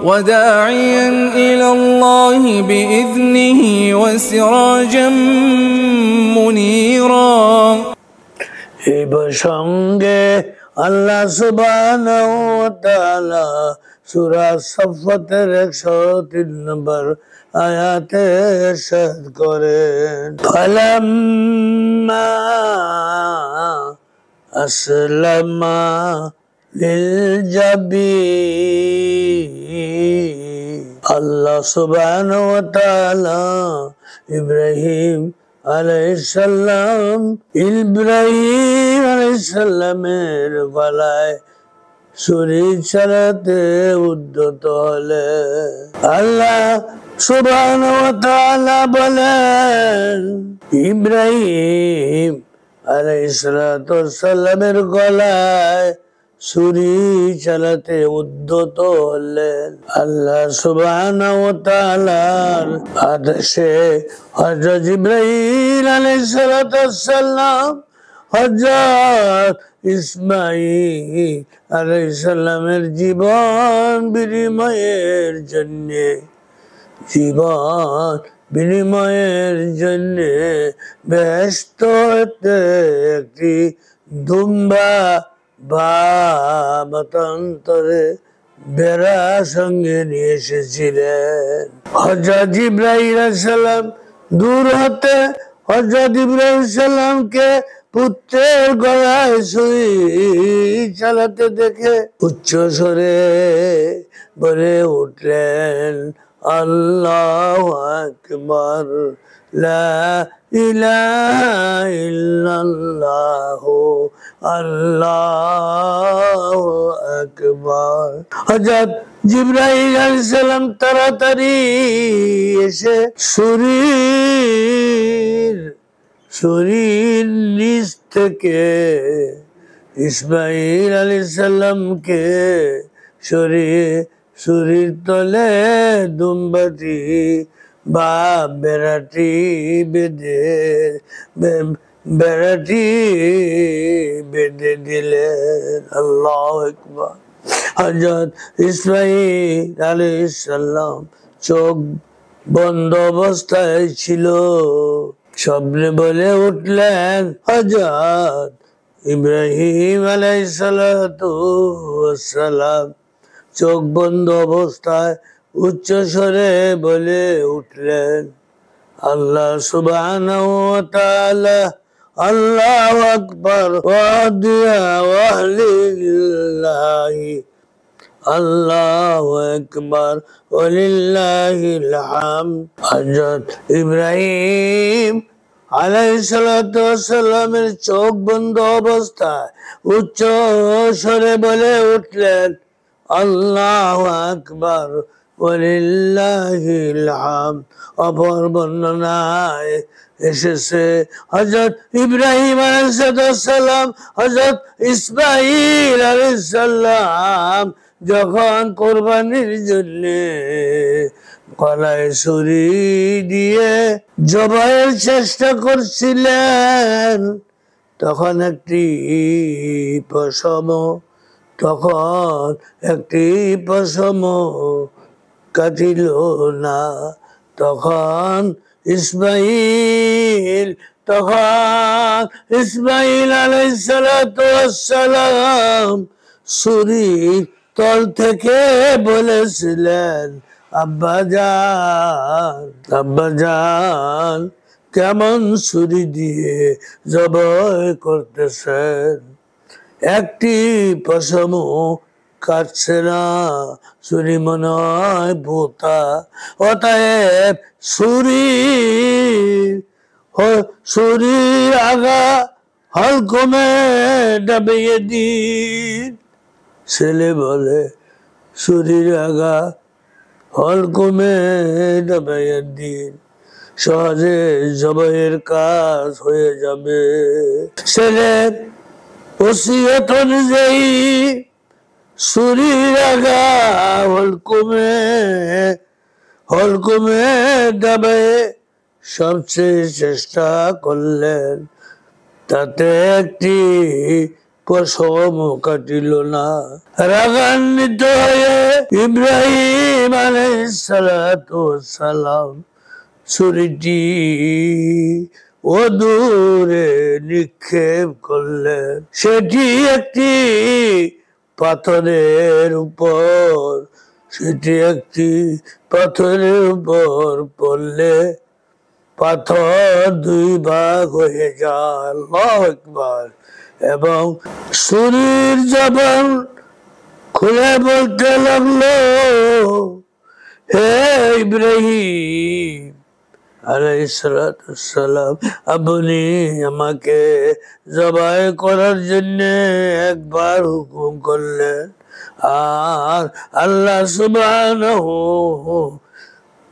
وداعيا إلى الله بإذنه وسراجا منيرا এই প্রসঙ্গে আল্লাহ সুবহানাহু ওয়া তাআলা সূরা সাফফাতের 103 নম্বর আয়াতে ইরশাদ করেন ফালাম্মা আসলামা লিলজাবিন আল্লাহ সুবহানাহু ওয়া তাআলা ইব্রাহিম আলাইহিসসালামের গলায় ছুরি চালাতে উদ্যত হলেন। আল্লাহ সুবহানাহু ওয়া তাআলা বলেন ইব্রাহিম আলাইহিসসালামের গলায় ছুরি চালাতে উদ্যত হলেন। আল্লাহ সুবহানাহু ওয়া তাআলার আদেশে হযরত জিবরাইল আলাইহিসসালাম হযরত ইসমাঈল আলাইহিসসালামের জীবন বিনিময়ের জন্য বেহেশত হতে একটি দুম্বা বা মতান্তরে বেড়া সঙ্গে নিয়ে এসেছিলেন। হযরত জিবরাইল আলাইহিস সালাম দূর হতে হযরত ইব্রাহিম সালামকে পুত্রের গলায় ছুরি চালাতে দেখে উচ্চ স্বরে বলে উঠলেন আল্লাহু আকবার লা ইলাহা ইল্লাল্লাহু আল্লাহু আকবার। হযরত জিবরাইল আলাইহিস সালাম তাড়াতাড়ি এসে ছুরির নিচ থেকে ইসমাঈল আলাইহিস সালামকে ছুরির তলে দুম্বাটি বা বেড়াটি বেঁধে দিলেন। আল্লাহু আকবার। হযরত ইসমাঈল আলাইহিস সালাম চোখ বন্ধ অবস্থায় ছিল। স্বপ্নে বলে উঠলেন হযরত ইব্রাহিম আলাইহিস সালাম চোখ বন্ধ অবস্থায় উচ্চ স্বরে বলে উঠলেন আল্লাহ সুবহানাহু ওয়া তাআলা আল্লাহু আকবার ওয়ালিল্লাহি আল্লাহু আকবার ওয়ালিল্লাহিল হামদ। হযরত ইব্রাহিম আলাইহিস সালামের চোখ বন্ধ অবস্থায় উচ্চ স্বরে বলে উঠলেন আল্লাহু আকবার ওয়ালিল্লাহিল হামদ। অপর বর্ণনায় এসেছে হযরত ইব্রাহিম আলাইহিস সালাম হযরত ইসমাঈল আলাইহিস সালাম যখন কোরবানির জন্য গলায় ছুরি দিয়ে জবাইয়ের চেষ্টা করছিলেন তখন একটি পশম কাটিল না। তখন ইসমাঈল আলাইহিস সালাম ছুরির তল থেকে বলেছিলেন আব্বাজান কেমন ছুরি দিয়ে জবাই করতেছেন, একটি পশম কাটছে না, ছুরি মনে হয় ভোতা। অতএব ছুরির আগা হলকমে ডাবিয়ে দিন। ছেলে বলে ছুরির আগা হলকমে ডাবিয়ে দিন, সহজে জবাইয়ের কাজ হয়ে যাবে। ছেলের ওসিয়ত অনুযায়ী ছুরির আগা হলকমে ডাবিয়ে সবচেয়ে চেষ্টা করলেন, তাতে একটি পশম কাটিল না। রাগান্বিত হয়ে ইব্রাহিম আলাইহিস সালাতু ওয়াস সালাম ছুরিটি দূরে নিক্ষেপ করলেন। সেটি একটি পাথরের উপর পড়লে পাথর দুই ভাগ হয়ে যায়। আল্লাহু আকবার। এবং ছুরির জবান খুলে বলতে লাগলো, হে ইব্রাহিম আলাইহিস সালাম, আপনি আমাকে জবাই করার জন্য একবার হুকুম করলেন, আর আল্লাহ সুবহানাহু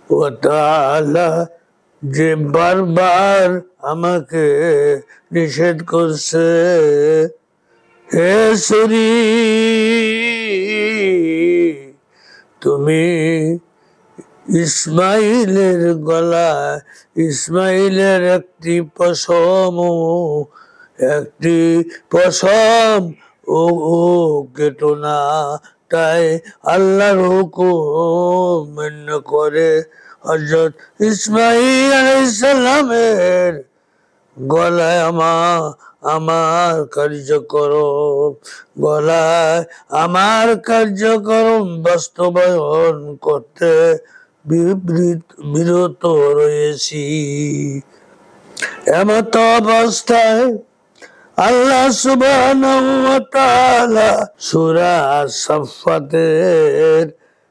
ওয়া তাআলা যে বারবার আমাকে নিষেধ করছে। হে ছুরি, তুমি ইসমাইলের গলায় ইসমাইলের একটি পশম কেটো না। তাই আল্লাহর হুকুম মান্য করে হযরত ইসমাইল আলাইহিস সালামের গলায় আমার কার্যক্রম বাস্তবায়ন করতে বিরত রয়েছি। এমত অবস্থায় আল্লাহ সুবহানাহু ওয়া তাআলা সূরা সাফফাতের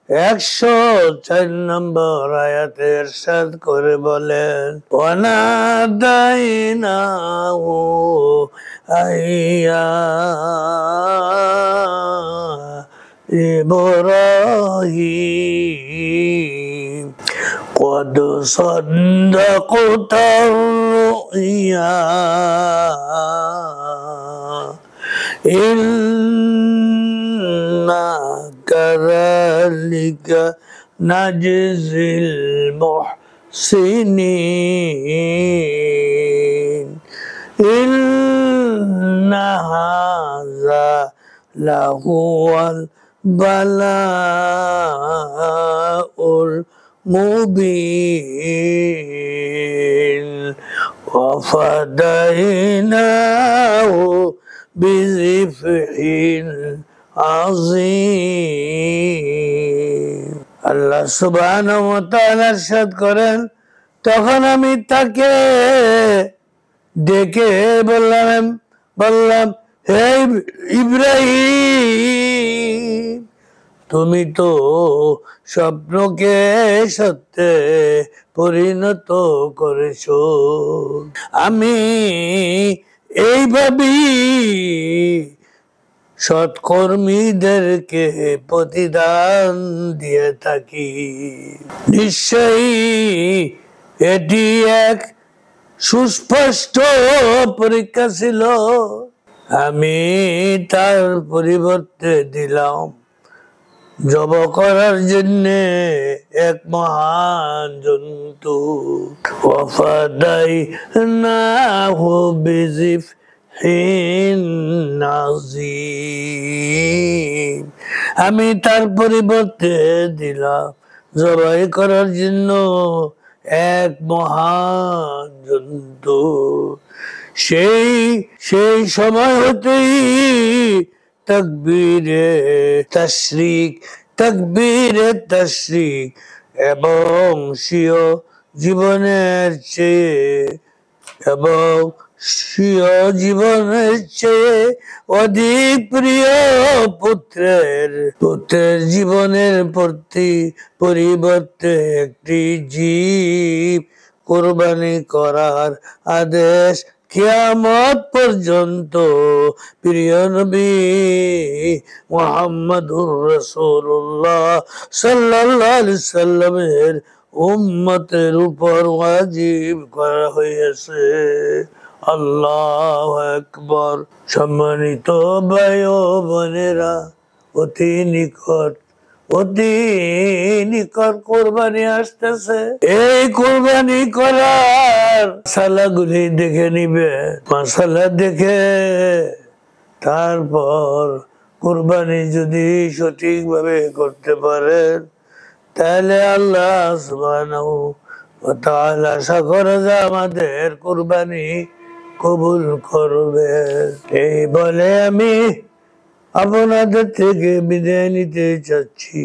104 নম্বর আয়াতে ইরশাদ করে বলেন, ওয়ানাদাইনাহু আইয়া ইব্রাহিম قد صدقت الرؤيا إنا كذلك نجزي المحسنين إن هذا لهو البلاء المبين وفديناه بذبح عظيم। আল্লাহ সুবহানাহু ওয়া তাআলা ইরশাদ করেন, তখন আমি তাকে ডেকে বললাম, হে ইব্রাহিম, তুমি তো স্বপ্নকে সত্যে পরিণত করেছো। আমি এইভাবেই সৎকর্মীদেরকে প্রতিদান দিয়ে থাকি। নিশ্চয়ই এটি এক সুস্পষ্ট পরীক্ষা ছিল। আমি তার পরিবর্তে দিলাম জব করার জন্য এক মহান জন্তু। ওয়াফাদাইনাহু বিযিফহিন আযীম। আমি তার পরিবর্তে দিলাম জবাই করার জন্য এক মহান জন্তু। সেই সময় হতেই তাকবীরে তাশরিক এবং স্বীয় জীবনের চেয়ে অধিক প্রিয় পুত্রের জীবনের পরিবর্তে একটি জীব কোরবানি করার আদেশ কিয়ামত পর্যন্ত প্রিয় নবী মুহাম্মদুর রাসূলুল্লাহ সাল্লাল্লাহু আলাইহি সাল্লামের উম্মতের উপর ওয়াজিব করা হয়েছে। আল্লাহু আকবার। সম্মানিত ভাই ও বোনেরা, অতি নিকট কোরবানি আসতেছে। এই কোরবানি করার মাসালাগুলি দেখে নিবে। মাসালা দেখে তারপর কুরবানি যদি সঠিকভাবে করতে পারেন তাহলে আল্লাহ সুবহানাহু ওয়া তাআলা আশা করে যে আমাদের কুরবানি কবুল করবে। এই বলে আমি আপনাদের থেকে বিদায় নিতে চাচ্ছি।